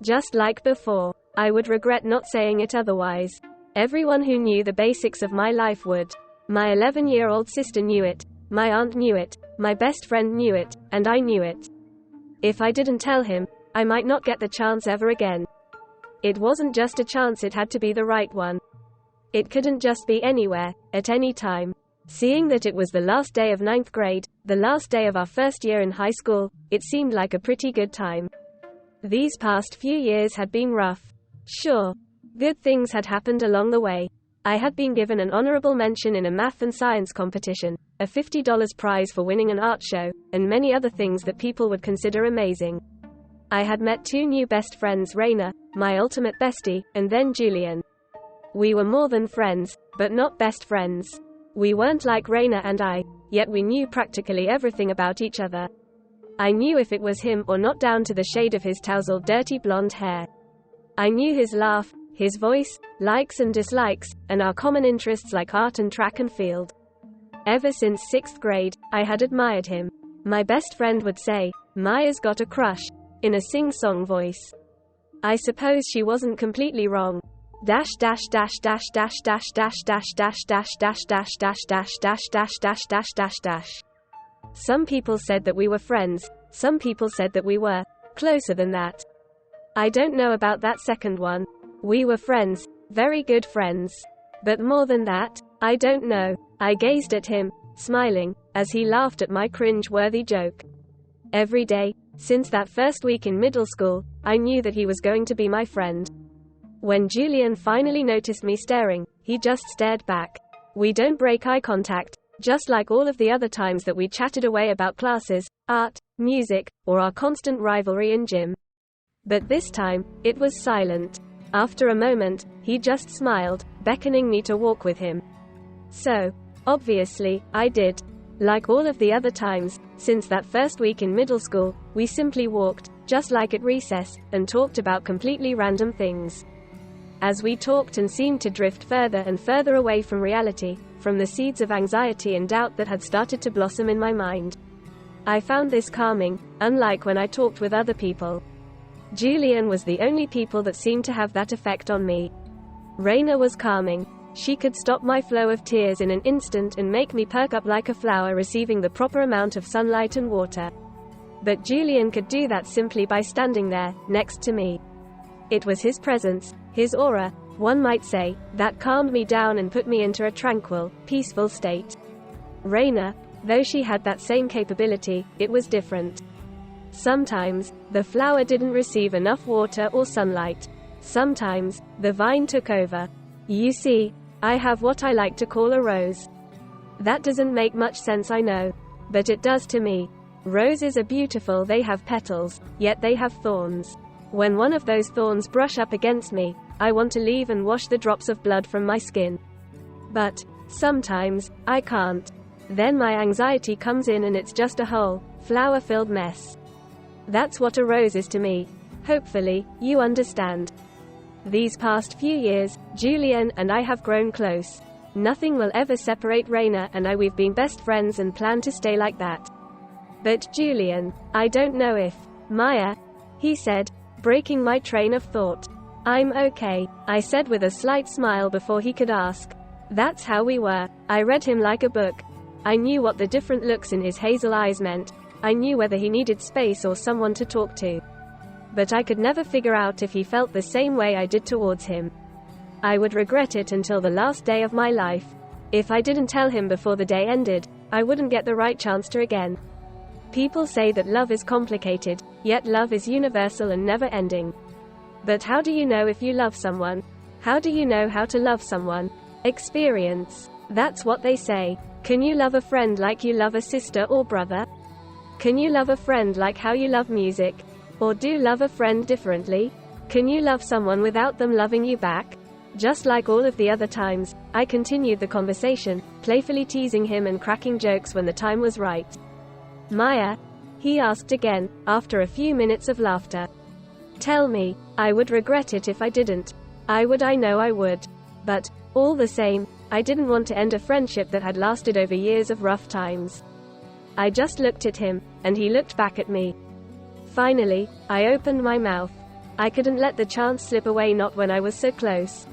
Just like before. I would regret not saying it otherwise. Everyone who knew the basics of my life would. My 11-year-old sister knew it. My aunt knew it. My best friend knew it. And I knew it. If I didn't tell him, I might not get the chance ever again. It wasn't just a chance, it had to be the right one. It couldn't just be anywhere, at any time. Seeing that it was the last day of 9th grade, the last day of our first year in high school, it seemed like a pretty good time. These past few years had been rough. Sure. Good things had happened along the way. I had been given an honorable mention in a math and science competition, a $50 prize for winning an art show, and many other things that people would consider amazing. I had met 2 new best friends, Raina, my ultimate bestie, and then Julian. We were more than friends, but not best friends. We weren't like Raina and I, yet we knew practically everything about each other. I knew if it was him or not down to the shade of his tousled dirty blonde hair. I knew his laugh, his voice, likes and dislikes, and our common interests like art and track and field. Ever since 6th grade, I had admired him. My best friend would say, "Maya's got a crush," in a sing-song voice. I suppose she wasn't completely wrong. Dash dash dash dash dash dash dash dash dash dash dash dash dash dash dash dash dash dash dash dash. Some people said that we were friends, some people said that we were closer than that. I don't know about that second one. We were friends, very good friends. But more than that, I don't know. I gazed at him, smiling, as he laughed at my cringe-worthy joke. Every day, since that first week in middle school, I knew that he was going to be my friend. When Julian finally noticed me staring, he just stared back. We don't break eye contact, just like all of the other times that we chatted away about classes, art, music, or our constant rivalry in gym. But this time, it was silent. After a moment, he just smiled, beckoning me to walk with him. So, obviously, I did. Like all of the other times, since that first week in middle school, we simply walked, just like at recess, and talked about completely random things. As we talked and seemed to drift further and further away from reality, from the seeds of anxiety and doubt that had started to blossom in my mind. I found this calming, unlike when I talked with other people. Julian was the only people that seemed to have that effect on me. Raina was calming. She could stop my flow of tears in an instant and make me perk up like a flower receiving the proper amount of sunlight and water. But Julian could do that simply by standing there, next to me. It was his presence, his aura, one might say, that calmed me down and put me into a tranquil, peaceful state. Raina, though she had that same capability, it was different. Sometimes, the flower didn't receive enough water or sunlight. Sometimes, the vine took over. You see, I have what I like to call a rose. That doesn't make much sense, I know. But it does to me. Roses are beautiful, they have petals, yet they have thorns. When one of those thorns brush up against me, I want to leave and wash the drops of blood from my skin. But, sometimes, I can't. Then my anxiety comes in and it's just a whole, flower-filled mess. That's what a rose is to me. Hopefully, you understand. These past few years, Julian and I have grown close. Nothing will ever separate Raina and I. We've been best friends and plan to stay like that. But Julian, I don't know if Maya, he said, breaking my train of thought. I'm okay, I said with a slight smile before he could ask. That's how we were. I read him like a book. I knew what the different looks in his hazel eyes meant. I knew whether he needed space or someone to talk to. But I could never figure out if he felt the same way I did towards him. I would regret it until the last day of my life. If I didn't tell him before the day ended, I wouldn't get the right chance to again. People say that love is complicated, yet love is universal and never-ending. But how do you know if you love someone? How do you know how to love someone? Experience. That's what they say. Can you love a friend like you love a sister or brother? Can you love a friend like how you love music? Or do love a friend differently? Can you love someone without them loving you back? Just like all of the other times, I continued the conversation, playfully teasing him and cracking jokes when the time was right. Maya? He asked again, after a few minutes of laughter. Tell me. I would regret it if I didn't. I know I would. But, all the same, I didn't want to end a friendship that had lasted over years of rough times. I just looked at him, and he looked back at me. Finally, I opened my mouth. I couldn't let the chance slip away, not when I was so close.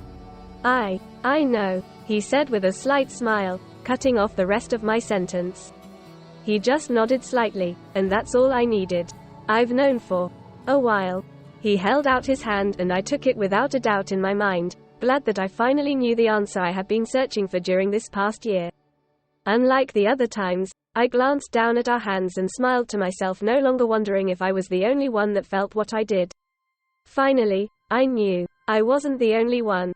I know, he said with a slight smile, cutting off the rest of my sentence. He just nodded slightly, and that's all I needed. I've known for a while. He held out his hand and I took it without a doubt in my mind, glad that I finally knew the answer I had been searching for during this past year. Unlike the other times, I glanced down at our hands and smiled to myself, no longer wondering if I was the only one that felt what I did. Finally, I knew. I wasn't the only one.